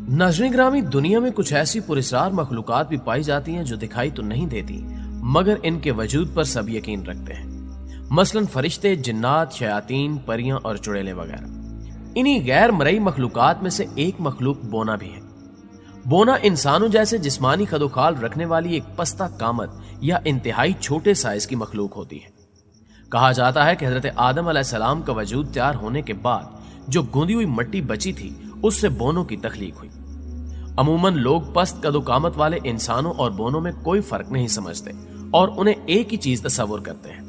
नाज़रीन ग्रामी, दुनिया में कुछ ऐसी पुरस्कार मखलूकात भी पाई जाती हैं जो दिखाई तो नहीं देती मगर इनके वजूद पर सब यकीन रखते हैं। मसलन फरिश्ते, जिन्नात, शयातीन, परियां और चुड़ैलें वगैरह। इन्हीं गैर मरई मखलूकात में से एक मखलूक बोना भी है। बोना इंसानों जैसे जिस्मानी खदोखाल रखने वाली एक पस्ता कामत या इंतहाई छोटे साइज की मखलूक होती है। कहा जाता है कि हजरत आदम अलैहिस्सलाम का वजूद तैयार होने के बाद जो गूंदी हुई मिट्टी बची थी उससे बोनों की तख्लीक हुई। अमूमन लोग पस्त कदोकामत वाले इंसानों और बोनों में कोई फर्क नहीं समझते और उन्हें एक ही चीज तस्वुर करते हैं,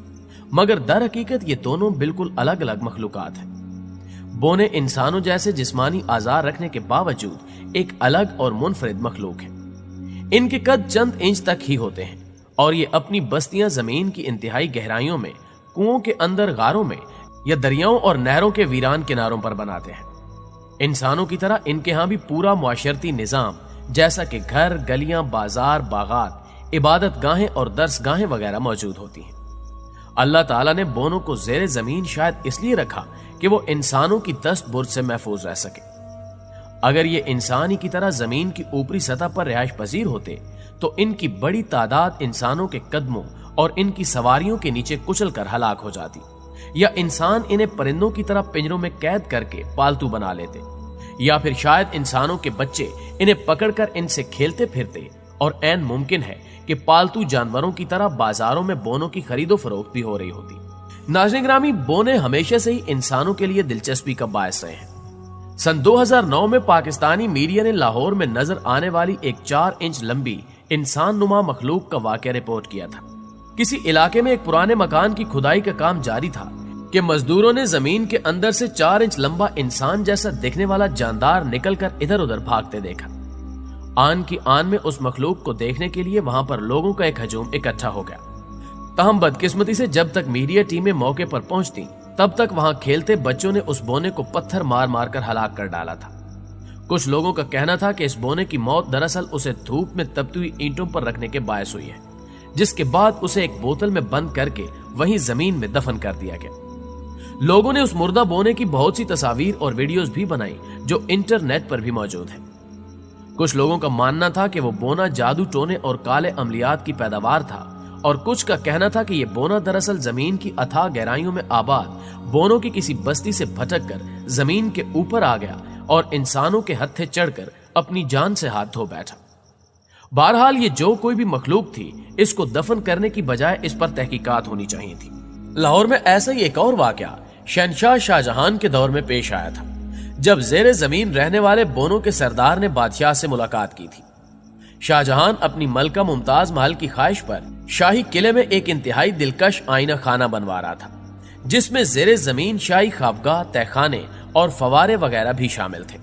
मगर दर हकीकत ये दोनों बिल्कुल अलग अलग मखलूकात हैं। बोने इंसानों जैसे जिस्मानी आजार रखने के बावजूद एक अलग और मुनफरिद मखलूक है। इनके कद चंद इंच तक ही होते हैं और ये अपनी बस्तियां जमीन की इंतहाई गहराइयों में, कुओं के अंदर, गारों में या दरियाओं और नहरों के वीरान किनारों पर बनाते हैं। इंसानों की तरह इनके यहां भी पूरा मुआशरती निजाम जैसा कि घर, गलियां, बाजार, बागात, इबादत गाहें और दर्स गाहें वगैरह मौजूद होती हैं। अल्लाह ताला ने बोनों को जेरे जमीन शायद इसलिए रखा कि वो इंसानों की दस्त बुर्ज से महफूज रह सके। अगर ये इंसान ही की तरह जमीन की ऊपरी सतह पर रिहाइश पजीर होते तो इनकी बड़ी तादाद इंसानों के कदमों और इनकी सवारियों के नीचे कुचल कर हलाक हो जाती, या इंसान इन्हें परिंदों की तरह पिंजरों में कैद करके पालतू बना लेते, या फिर शायद इंसानों के बच्चे इन्हें पकड़कर इनसे खेलते फिरते और ऐन मुमकिन है कि पालतू जानवरों की तरह बाजारों में बोनों की खरीदो फरोख्त भी हो रही होती। नाज़रीन ग्रामी, बोने हमेशा से ही इंसानों के लिए दिलचस्पी का बायस रहे हैं। सन 2009 में पाकिस्तानी मीडिया ने लाहौर में नजर आने वाली एक 4 इंच लंबी इंसान नुमा मखलूक का वाकया रिपोर्ट किया था। किसी इलाके में एक पुराने मकान की खुदाई का काम जारी था कि मजदूरों ने जमीन के अंदर से 4 इंच लंबा इंसान जैसा दिखने वाला जानदार निकलकर इधर उधर भागते देखा। आन की आन में उस मखलूक को देखने के लिए वहां पर लोगों का एक हजूम इकट्ठा हो गया। तहम बदकिस्मती से जब तक मीडिया टीमें मौके पर पहुंचती तब तक वहां खेलते बच्चों ने उस बोने को पत्थर मार मार कर हलाक कर डाला था। कुछ लोगों का कहना था कि इस बोने की मौत दरअसल उसे धूप में तपती हुई ईंटों पर रखने के बायस हुई है, जिसके बाद उसे एक बोतल में बंद करके वहीं जमीन में दफन कर दिया गया। लोगों ने उस मुर्दा बोने की बहुत सी तस्वीर और वीडियोस भी बनाई जो इंटरनेट पर भी मौजूद है। कुछ लोगों का मानना था कि वो बोना जादू टोने और काले अमलियात की पैदावार था, और कुछ का कहना था कि यह बोना दरअसल जमीन की अथाह गहराइयों में आबाद बोनों की किसी बस्ती से भटक कर जमीन के ऊपर आ गया और इंसानों के हत्थे चढ़कर अपनी जान से हाथ धो बैठा। बहरहाल ये जो कोई भी मखलूक थी, इसको दफन करने की बजाय इस पर तहकीकात होनी चाहिए थी। लाहौर में ऐसा ही एक और वाकया शहनशाह शाहजहां के दौर में पेश आया था, जब जेरे जमीन रहने वाले बोनों के सरदार ने बादशाह से मुलाकात की थी। शाहजहां अपनी मलका मुमताज महल की ख्वाहिश पर शाही किले में एक इंतहाई दिलकश आईना खाना बनवा रहा था, जिसमें जेरे जमीन शाही ख्वाबगाह, तहखाने और फवारे वगैरह भी शामिल थे।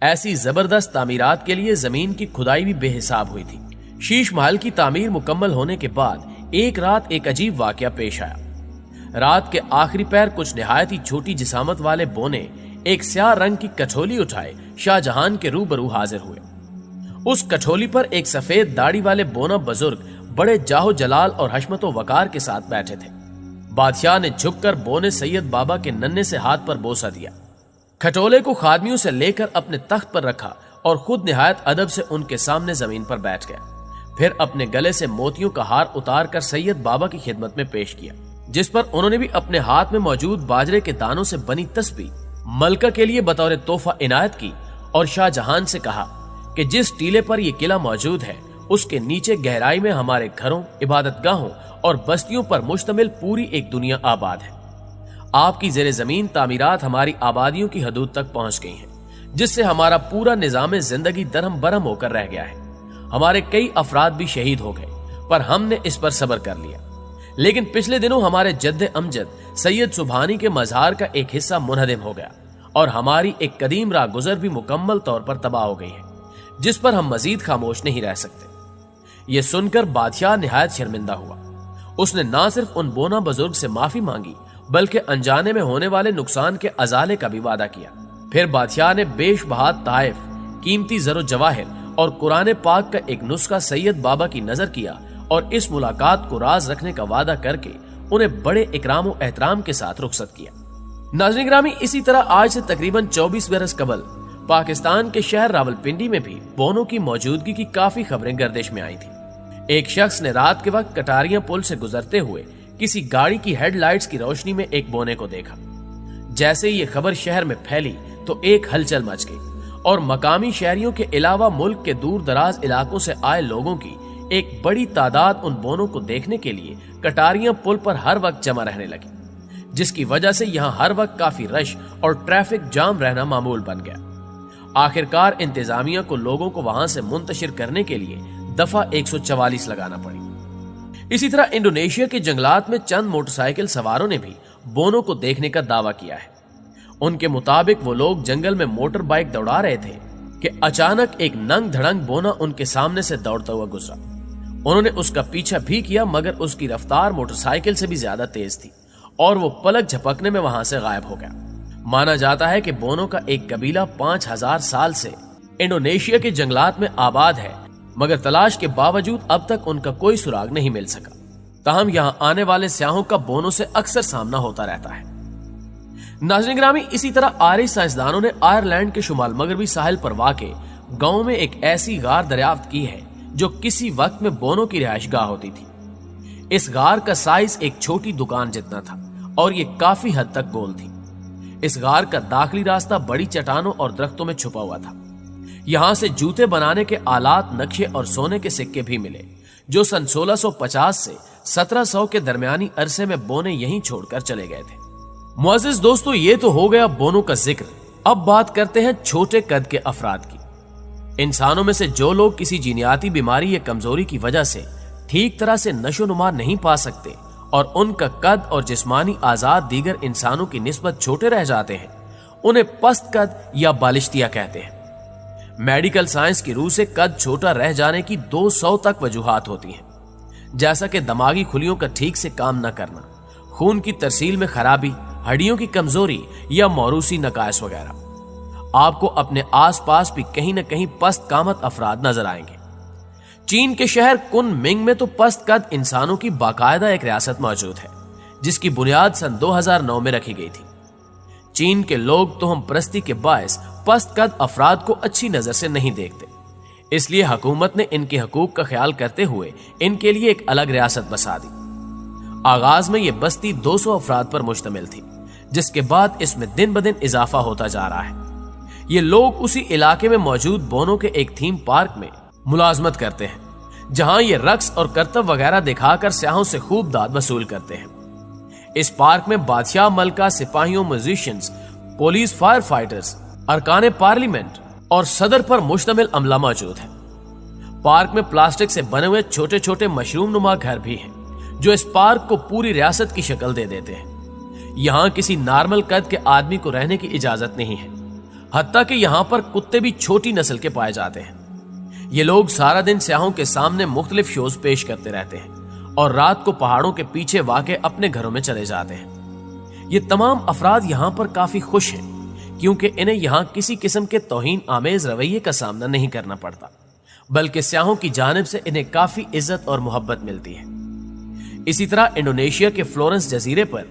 ऐसी जबरदस्त तामीरात के लिए जमीन की खुदाई भी बेहिसाब हुई थी। शीश महल की तामीर मुकम्मल होने के बाद एक रात एक अजीब वाकया पेश आया। रात के आखिरी पैर कुछ निहायत ही छोटी जिसामत वाले बोने एक स्याह रंग की कठोली उठाए शाहजहां के रूबरू हाजिर हुए। उस कठोली पर एक सफेद दाढ़ी वाले बोना बुजुर्ग बड़े जाहो जलाल और हशमतो वकार के साथ बैठे थे। बादशाह ने झुककर बोने सैयद बाबा के नन्हे से हाथ पर बोसा दिया, खटोले को खादमियों से लेकर अपने तख्त पर रखा और खुद निहायत अदब से उनके सामने जमीन पर बैठ गया। फिर अपने गले से मोतियों का हार उतार कर सैयद बाबा की खिदमत में पेश किया, जिस पर उन्होंने भी अपने हाथ में मौजूद बाजरे के दानों से बनी तस्बीह मलका के लिए बतौर तोहफा इनायत की और शाहजहां से कहा कि जिस टीले पर यह किला मौजूद है उसके नीचे गहराई में हमारे घरों, इबादत गाहों और बस्तियों पर मुश्तमिल पूरी एक दुनिया आबाद है। आपकी जेरे जमीन तामीरात हमारी आबादियों की हदूद तक पहुंच गई हैं, जिससे हमारा पूरा निजाम जिंदगी दरहम बरहम होकर रह गया है। हमारे कई अफराद भी शहीद हो गए, पर हमने इस पर सब्र कर लिया। लेकिन पिछले दिनों हमारे जद्दे अमजद सैयद सुबहानी के मज़ार का एक हिस्सा मुनहदिम हो गया और हमारी एक कदीम राह गुजर भी मुकम्मल तौर पर तबाह हो गई है, जिस पर हम मजीद खामोश नहीं रह सकते। यह सुनकर बादशाह निहायत शर्मिंदा हुआ। उसने ना सिर्फ उन बोना बुजुर्ग से माफी मांगी बल्कि अनजाने में होने वाले नुकसान के अजाले का भी वादा किया। फिर बादशाह ने बेशबहा ताइफ, कीमती जरो जवाहिर और कुरान पाक का एक नुस्खा सैयद बाबा की नजर किया और इस मुलाकात को राज रखने का वादा करके उन्हें बड़े इकराम व एहतराम के साथ रुखसत किया। नाज़रीन ग्रामी, इसी तरह आज से तकरीबन 24 बरस कबल पाकिस्तान के शहर रावलपिंडी में भी बोनों की मौजूदगी की काफी खबरें गर्दिश में आई थी। एक शख्स ने रात के वक्त कटारिया पुल से गुजरते हुए किसी गाड़ी की हेडलाइट्स की रोशनी में एक बोने को देखा। जैसे ही ये खबर शहर में फैली तो एक हलचल मच गई और मकामी शहरियों के अलावा मुल्क के दूर दराज इलाकों से आए लोगों की एक बड़ी तादाद उन बोनों को देखने के लिए कटारिया पुल पर हर वक्त जमा रहने लगी, जिसकी वजह से यहाँ हर वक्त काफी रश और ट्रैफिक जाम रहना मामूल बन गया। आखिरकार इंतजामिया को लोगों को वहां से मुंतशिर करने के लिए दफा 144 लगाना पड़ी। इसी तरह इंडोनेशिया के जंगलात में चंद मोटरसाइकिल सवारों ने भी बोनों को देखने का दावा किया है। उनके मुताबिक वो लोग जंगल में मोटर बाइक दौड़ा रहे थे कि अचानक एक नंग धड़ंग बोना उनके सामने से दौड़ता हुआ गुजरा। उन्होंने उसका पीछा भी किया, मगर उसकी रफ्तार मोटरसाइकिल से भी ज्यादा तेज थी और वो पलक झपकने में वहां से गायब हो गया। माना जाता है कि बोनों का एक कबीला 5000 साल से इंडोनेशिया के जंगलात में आबाद है, मगर तलाश के बावजूद अब तक उनका कोई सुराग नहीं मिल सका। ताहम यहाँ आने वाले सयाहों का बोनों से अक्सर सामना होता रहता है। नाज़रीन गिरामी, इसी तरह आर्य साइंसदानों ने आयरलैंड के शुमाल मगरबी साहिल पर वाक़े गांव में एक ऐसी गार दरियाफ्त की है जो किसी वक्त में बोनों की रिहाइशगाह होती थी। इस गार का साइज एक छोटी दुकान जितना था और ये काफी हद तक गोल थी। इस गार का दाखिली रास्ता बड़ी चट्टानों और दरख्तों में छुपा हुआ था। यहां से जूते बनाने के आलात, नक्शे और सोने के सिक्के भी मिले, जो सन 1650 से 1700 के दरमियानी अरसे में बोने यहीं छोड़कर चले गए थे। मुअज़्ज़िज़ दोस्तों, ये तो हो गया बोनों का जिक्र। अब बात करते हैं छोटे कद के अफराद की। इंसानों में से जो लोग किसी जीनियाती बीमारी या कमजोरी की वजह से ठीक तरह से नशोनुमा नहीं पा सकते और उनका कद और जिस्मानी आजाद दीगर इंसानों की निस्बत छोटे रह जाते हैं, उन्हें पस्त कद या बालिश्तिया कहते हैं। मेडिकल साइंस की रूह से कद छोटा रह जाने की 200 तक वजूहात होती हैं, जैसा कि दिमागी खुलियों का ठीक से काम न करना, खून की तरसील में खराबी, हड्डियों की कमजोरी या मौरूसी नकायस वगैरह। आपको अपने आसपास भी कहीं न कहीं पस्त कामत अफराद नजर आएंगे। चीन के शहर कुनमिंग में तो पस्त कद इंसानों की बाकायदा एक रियासत मौजूद है, जिसकी बुनियाद सन 2009 में रखी गई थी। चीन के लोग तोहम परस्ती के बायस पस्त कद अफराद को अच्छी नजर से नहीं देखते, इसलिए हुकूमत ने इनके हकूक का ख्याल करते हुए इनके लिए एक अलग रियासत बसा दी। आगाज में यह बस्ती 200 अफराद पर मुश्तमिल थी, जिसके बाद इसमें दिन ब दिन इजाफा होता जा रहा है। ये लोग उसी इलाके में मौजूद बोनों के एक थीम पार्क में मुलाजमत करते हैं, जहां ये रक्स और करतब वगैरह दिखाकर सयाहों से खूब दाद वसूल करते हैं। इस पार्क में बादशाह, मलका, सिपाहियों, म्यूजिशियंस, पुलिस, फायर फाइटर्स, अरकान पार्लियामेंट और सदर पर मुश्तमिल अमला मौजूद है। पार्क में प्लास्टिक से बने हुए छोटे छोटे मशरूम नुमा घर भी हैं, जो इस पार्क को पूरी रियासत की शक्ल दे देते हैं। यहाँ किसी नॉर्मल कद के आदमी को रहने की इजाजत नहीं है, हत्ता कि यहाँ पर कुत्ते भी छोटी नस्ल के पाए जाते हैं। ये लोग सारा दिन सयाहों के सामने मुख्तलिफ शोज पेश करते रहते हैं और रात को पहाड़ों के पीछे वाक़े अपने घरों में चले जाते हैं। ये तमाम अफराद यहाँ पर काफी खुश हैं, क्योंकि इन्हें यहाँ किसी किस्म के तौहीन आमेज रवैये का सामना नहीं करना पड़ता, बल्कि सयाहों की जानिब से इन्हें काफी इज्जत और मोहब्बत मिलती है। इसी तरह इंडोनेशिया के फ्लोरेंस जजीरे पर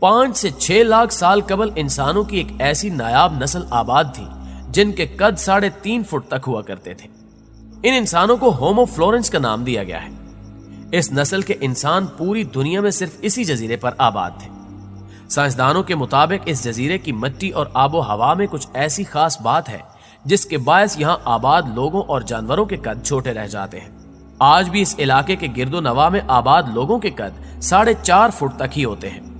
5 से 6 लाख साल कबल इंसानों की एक ऐसी नायाब नस्ल आबाद थी, जिनके कद 3.5 फुट तक हुआ करते थे। इन इंसानों को होमो फ्लोरेंस का नाम दिया गया है। इस नस्ल के इंसान पूरी दुनिया में सिर्फ इसी जजीरे पर आबाद थे। साइंसदानों के मुताबिक इस जजीरे की मिट्टी और आबो हवा में कुछ ऐसी खास बात है, जिसके बायस यहाँ आबाद लोगों और जानवरों के कद छोटे रह जाते हैं। आज भी इस इलाके के गिरदो नवा में आबाद लोगों के कद 4.5 फुट तक ही होते हैं।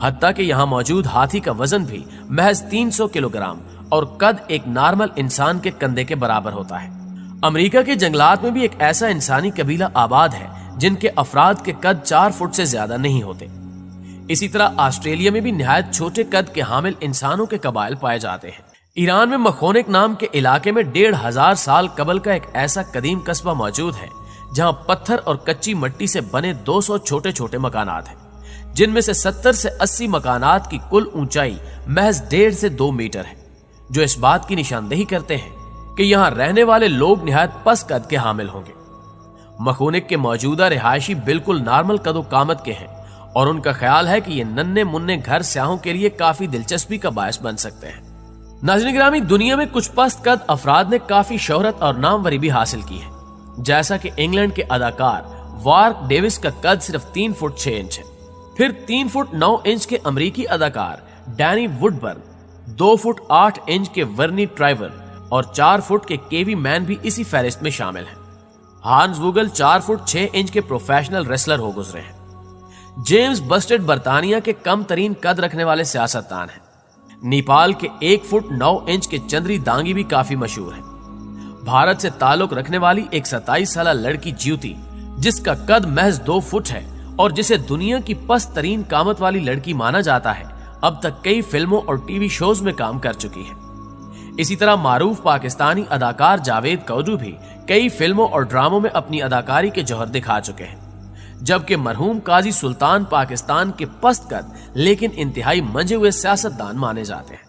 हत्ता कि यहाँ मौजूद हाथी का वजन भी महज 300 किलोग्राम और कद एक नॉर्मल इंसान के कंधे के बराबर होता है। अमेरिका के जंगलात में भी एक ऐसा इंसानी कबीला आबाद है, जिनके अफराद के कद 4 फुट से ज्यादा नहीं होते। इसी तरह ऑस्ट्रेलिया में भी निहायत छोटे कद के हामिल इंसानों के कबाइल पाए जाते हैं। ईरान में मखोनिक नाम के इलाके में 1500 साल कबल का एक ऐसा कदीम कस्बा मौजूद है, जहां पत्थर और कच्ची मिट्टी से बने 200 छोटे छोटे मकानात हैं, जिनमें से 70 से 80 मकानात की कुल ऊंचाई महज 1.5 से 2 मीटर है, जो इस बात की निशानदेही करते हैं कि यहाँ रहने वाले लोग निहायत पस्त कद के हामिल होंगे। मखोनिक के मौजूदा रिहायशी बिल्कुल नॉर्मल कदो कामत के हैं और उनका ख्याल है कि ये नन्हे मुन्ने घर सयाहों के लिए काफी दिलचस्पी का बायस बन सकते हैं। नाज़रीन ग्रामी, दुनिया में कुछ पस्त कद अफराद ने काफी शोहरत और नामवरी भी हासिल की है। जैसा कि इंग्लैंड के अदाकार वार्क डेविस का कद सिर्फ 3 फुट 6 इंच है। फिर 3 फुट 9 इंच के अमरीकी अदाकार डैनी वुडबर्न, 2 फुट 8 इंच के वर्नी ट्राइवर और 4 फुट के केवी मैन भी इसी फहरिस्त में शामिल हैं। हांस वुगल 4 फुट 6 इंच के प्रोफेशनल रेसलर हो गुजरे हैं। जेम्स बस्टेड बर्तानिया के कम तरीन कद रखने वाले सियासतदान हैं। नेपाल के 1 फुट 9 इंच के चंद्री दांगी भी काफी मशहूर है। भारत से ताल्लुक रखने वाली एक 27 साल लड़की ज्योति, जिसका कद महज 2 फुट है और जिसे दुनिया की पस्त तरीन कामत वाली लड़की माना जाता है, अब तक कई फिल्मों और टीवी शोज में काम कर चुकी है। इसी तरह मारूफ पाकिस्तानी अदाकार जावेद कौजू भी कई फिल्मों और ड्रामों में अपनी अदाकारी के जौहर दिखा चुके हैं। जबकि मरहूम काजी सुल्तान पाकिस्तान के पस्त कद लेकिन इंतहाई मंजे हुए सियासतदान माने जाते हैं।